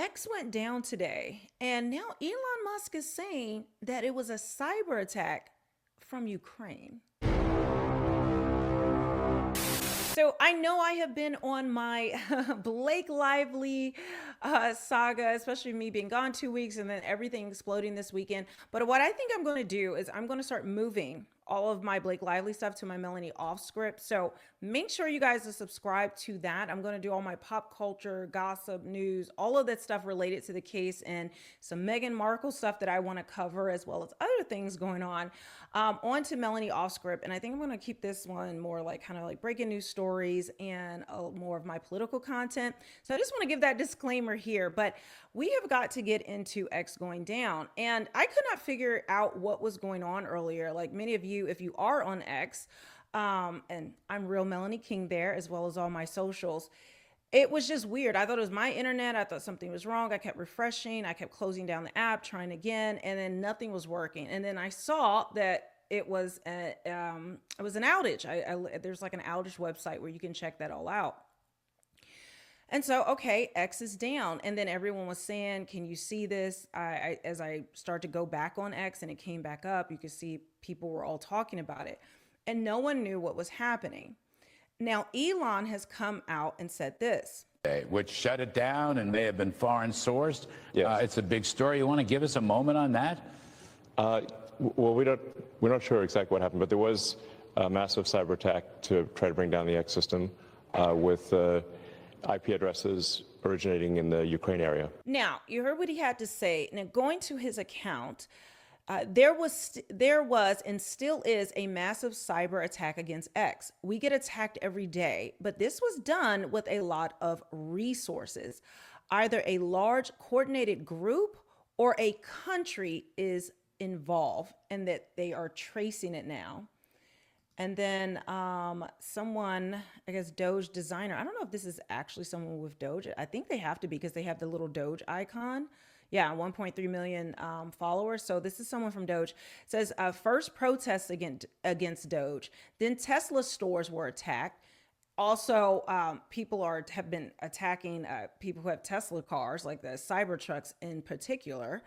X went down today, and now Elon Musk is saying that it was a cyber attack from Ukraine. So I know I have been on my Blake Lively saga, especially me being gone 2 weeks and then everything exploding this weekend. But what I think I'm going to do is I'm going to start moving all of my Blake Lively stuff to my Melanie Off script. So make sure you guys are subscribed to that. I'm going to do all my pop culture, gossip, news, all of that stuff related to the case, and some Meghan Markle stuff that I want to cover, as well as other things going on to Melanie Off script. And I think I'm going to keep this one more like kind of like breaking news stories and more of my political content. So I just want to give that disclaimer here, but we have got to get into X going down. And I could not figure out what was going on earlier. Like many of you, if you are on X, and I'm Real Melanie King there, as well as all my socials, it was just weird. I thought it was my internet. I thought something was wrong. I kept refreshing. I kept closing down the app, trying again, and then nothing was working. And then I saw that it was an outage. There's like an outage website where you can check that all out. And so, okay, X is down. And then everyone was saying, can you see this? As I started to go back on X and it came back up, you could see people were all talking about it. And no one knew what was happening. Now, Elon has come out and said this. Which shut it down and may have been foreign sourced. Yes. It's a big story. You want to give us a moment on that? Well, we're not sure exactly what happened, but there was a massive cyber attack to try to bring down the X system with IP addresses originating in the Ukraine area. Now, you heard what he had to say. Now, going to his account, there was and still is a massive cyber attack against X. We get attacked every day, but this was done with a lot of resources. Either a large coordinated group or a country is involved, and that they are tracing it now. And then someone, I guess Doge designer, I don't know if this is actually someone with Doge. I think they have to be because they have the little Doge icon. Yeah, 1.3 million followers. So this is someone from Doge. It says first protests against Doge. Then Tesla stores were attacked. Also, people have been attacking people who have Tesla cars, like the Cybertrucks in particular.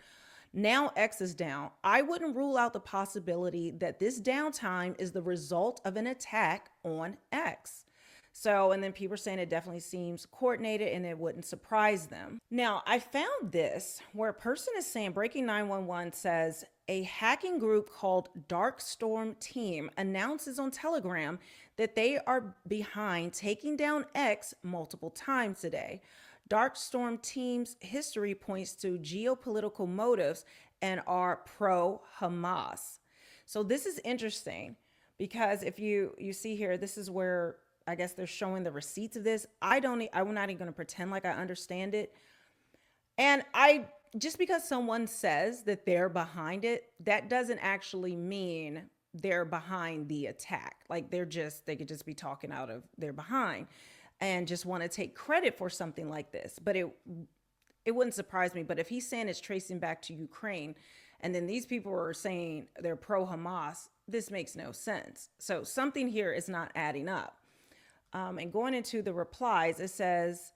Now X is down. I wouldn't rule out the possibility that this downtime is the result of an attack on X. So, and then people are saying it definitely seems coordinated and it wouldn't surprise them. Now, I found this where a person is saying, Breaking 911 says, a hacking group called Dark Storm Team announces on Telegram that they are behind taking down X multiple times today. Dark Storm Team's history points to geopolitical motives and are pro-Hamas. So this is interesting because if you see here, this is where I guess they're showing the receipts of this. I'm not even going to pretend like I understand it. And just because someone says that they're behind it, that doesn't actually mean they're behind the attack. Like they could just be talking out of their behind and just want to take credit for something like this. But it wouldn't surprise me. But if he's saying it's tracing back to Ukraine, and then these people are saying they're pro-Hamas, this makes no sense. So something here is not adding up. And going into the replies, it says,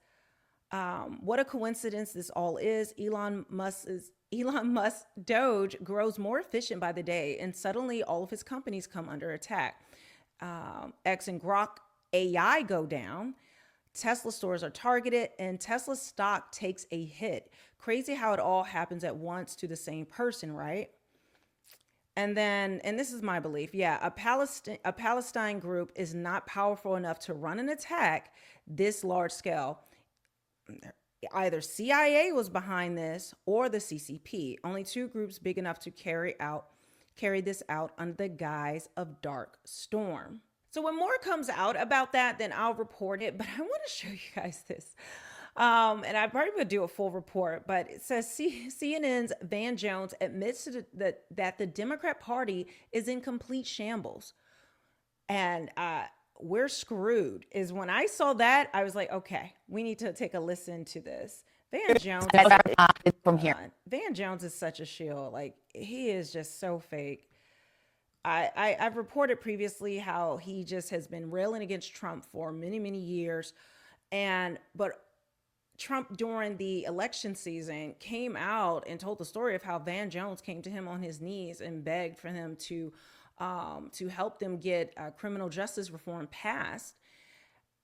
what a coincidence this all is. Elon Musk's Doge grows more efficient by the day, and suddenly all of his companies come under attack. X and Grok AI go down. Tesla stores are targeted, and Tesla stock takes a hit. Crazy how it all happens at once to the same person, right? And this is my belief. Yeah, a Palestine group is not powerful enough to run an attack this large scale. Either CIA was behind this or the CCP. Only two groups big enough to carry this out under the guise of Dark Storm. So when more comes out about that, then I'll report it. But I want to show you guys this. And I probably would do a full report, but it says CNN's Van Jones admits that the Democrat Party is in complete shambles. And we're screwed. Is when I saw that, I was like, okay, we need to take a listen to this. Van Jones from here. Van Jones is such a shield. Like, he is just so fake. I've reported previously how he just has been railing against Trump for many, many years. But Trump during the election season came out and told the story of how Van Jones came to him on his knees and begged for him to help them get criminal justice reform passed.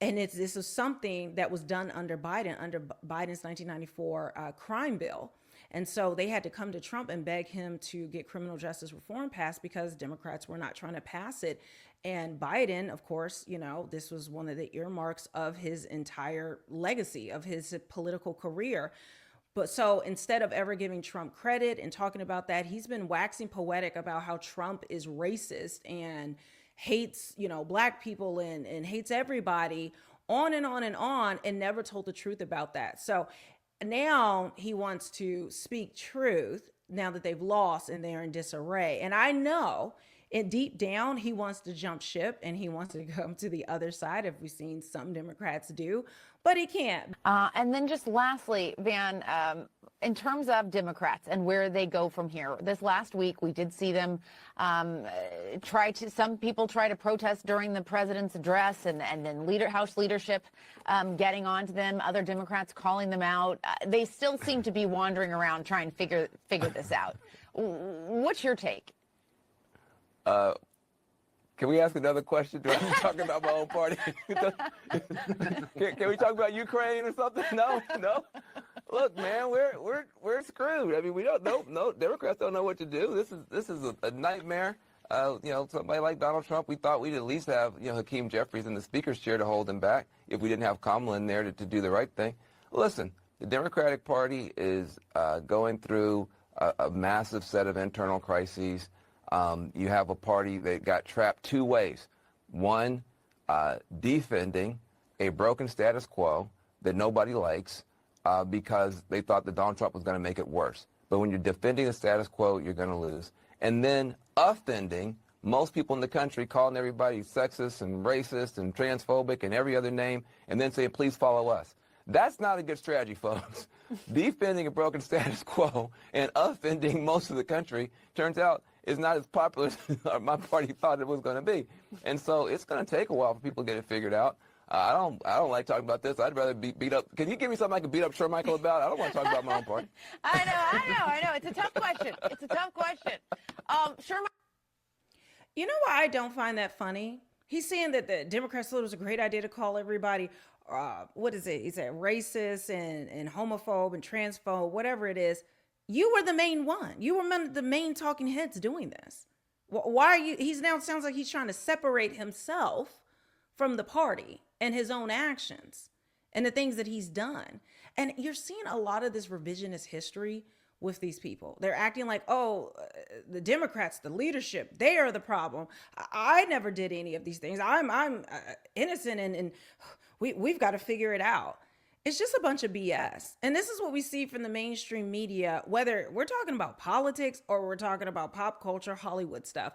And this is something that was done under Biden's 1994 crime bill. And so they had to come to Trump and beg him to get criminal justice reform passed because Democrats were not trying to pass it. And Biden, of course, this was one of the earmarks of his entire legacy, of his political career. But so instead of ever giving Trump credit and talking about that, he's been waxing poetic about how Trump is racist and hates, black people and hates everybody, on and on and on, and never told the truth about that. So now he wants to speak truth now that they've lost and they're in disarray. And I know deep down, he wants to jump ship and he wants to come to the other side, if we've seen some Democrats do, but he can't. And then just lastly, Van, in terms of Democrats and where they go from here, this last week we did see them some people try to protest during the president's address, and then House leadership getting on to them, other Democrats calling them out. They still seem to be wandering around trying to figure this out. What's your take? Can we ask another question? Do I have to talk about my own party? Can we talk about Ukraine or something? No. Look, man, we're screwed. I mean, we don't know. No, Democrats don't know what to do. This is a nightmare. Somebody like Donald Trump, we thought we'd at least have Hakeem Jeffries in the speaker's chair to hold him back if we didn't have Kamala in there to do the right thing. Listen, the Democratic Party is going through a massive set of internal crises. You have a party that got trapped two ways. One, defending a broken status quo that nobody likes because they thought that Donald Trump was going to make it worse. But when you're defending the status quo, you're going to lose. And then offending most people in the country, calling everybody sexist and racist and transphobic and every other name, and then saying, please follow us. That's not a good strategy, folks. Defending a broken status quo and offending most of the country turns out is not as popular as my party thought it was going to be. And so it's going to take a while for people to get it figured out. I don't like talking about this. I'd rather be beat up. Can you give me something I can beat up Shermichael about? I don't want to talk about my own party. I know. It's a tough question. Shermichael. You know why I don't find that funny? He's saying that the Democrats thought it was a great idea to call everybody, what is it? He said racist and homophobe and transphobe, whatever it is. You were the main one. You were the main talking heads doing this. Why are you? He's now sounds like he's trying to separate himself from the party and his own actions and the things that he's done. And you're seeing a lot of this revisionist history with these people. They're acting like, the Democrats, the leadership, they are the problem. I never did any of these things. I'm innocent and we've got to figure it out. It's just a bunch of BS. And this is what we see from the mainstream media, whether we're talking about politics or we're talking about pop culture, Hollywood stuff,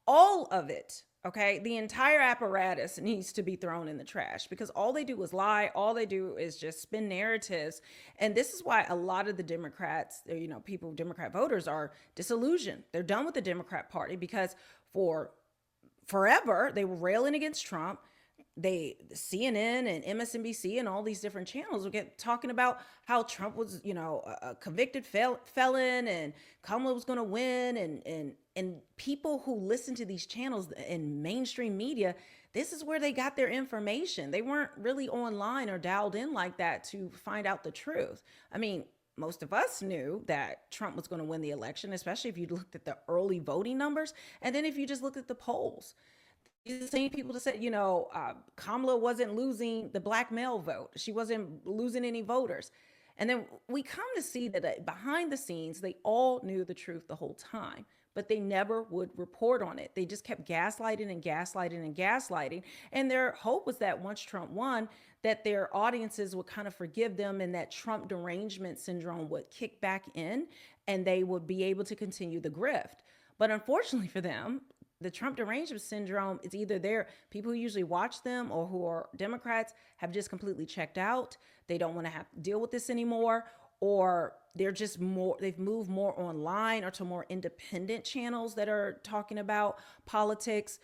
all of it. Okay. The entire apparatus needs to be thrown in the trash because all they do is lie. All they do is just spin narratives. And this is why a lot of the Democrats, Democrat voters are disillusioned. They're done with the Democrat Party because for forever they were railing against Trump. CNN and MSNBC and all these different channels will get talking about how Trump was, a convicted felon and Kamala was going to win. And people who listen to these channels in mainstream media, this is where they got their information. They weren't really online or dialed in like that to find out the truth. I mean, most of us knew that Trump was going to win the election, especially if you looked at the early voting numbers. And then if you just looked at the polls. These are the same people that said, Kamala wasn't losing the black male vote. She wasn't losing any voters. And then we come to see that behind the scenes, they all knew the truth the whole time, but they never would report on it. They just kept gaslighting and gaslighting and gaslighting. And their hope was that once Trump won, that their audiences would kind of forgive them and that Trump derangement syndrome would kick back in and they would be able to continue the grift. But unfortunately for them, the Trump derangement syndrome is either people who usually watch them or who are Democrats have just completely checked out. They don't want to have to deal with this anymore, or they've moved more online or to more independent channels that are talking about politics.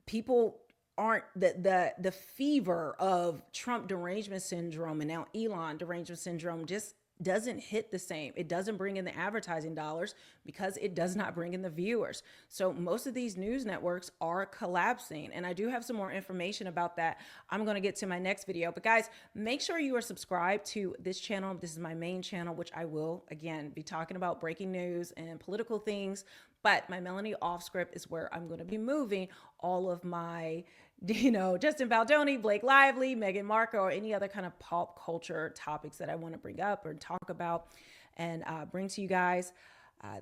People aren't the fever of Trump derangement syndrome and now Elon derangement syndrome just doesn't hit the same. It doesn't bring in the advertising dollars because it does not bring in the viewers. So most of these news networks are collapsing. And I do have some more information about that I'm going to get to my next video. But guys, make sure you are subscribed to this channel. This is my main channel, which I will, again, be talking about breaking news and political things. But my Melanie Off Script is where I'm going to be moving all of my, Justin Baldoni, Blake Lively, Meghan Markle, or any other kind of pop culture topics that I want to bring up or talk about and bring to you guys.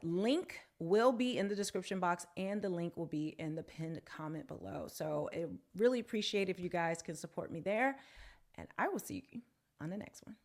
Link will be in the description box and the link will be in the pinned comment below. So I really appreciate if you guys can support me there, and I will see you on the next one.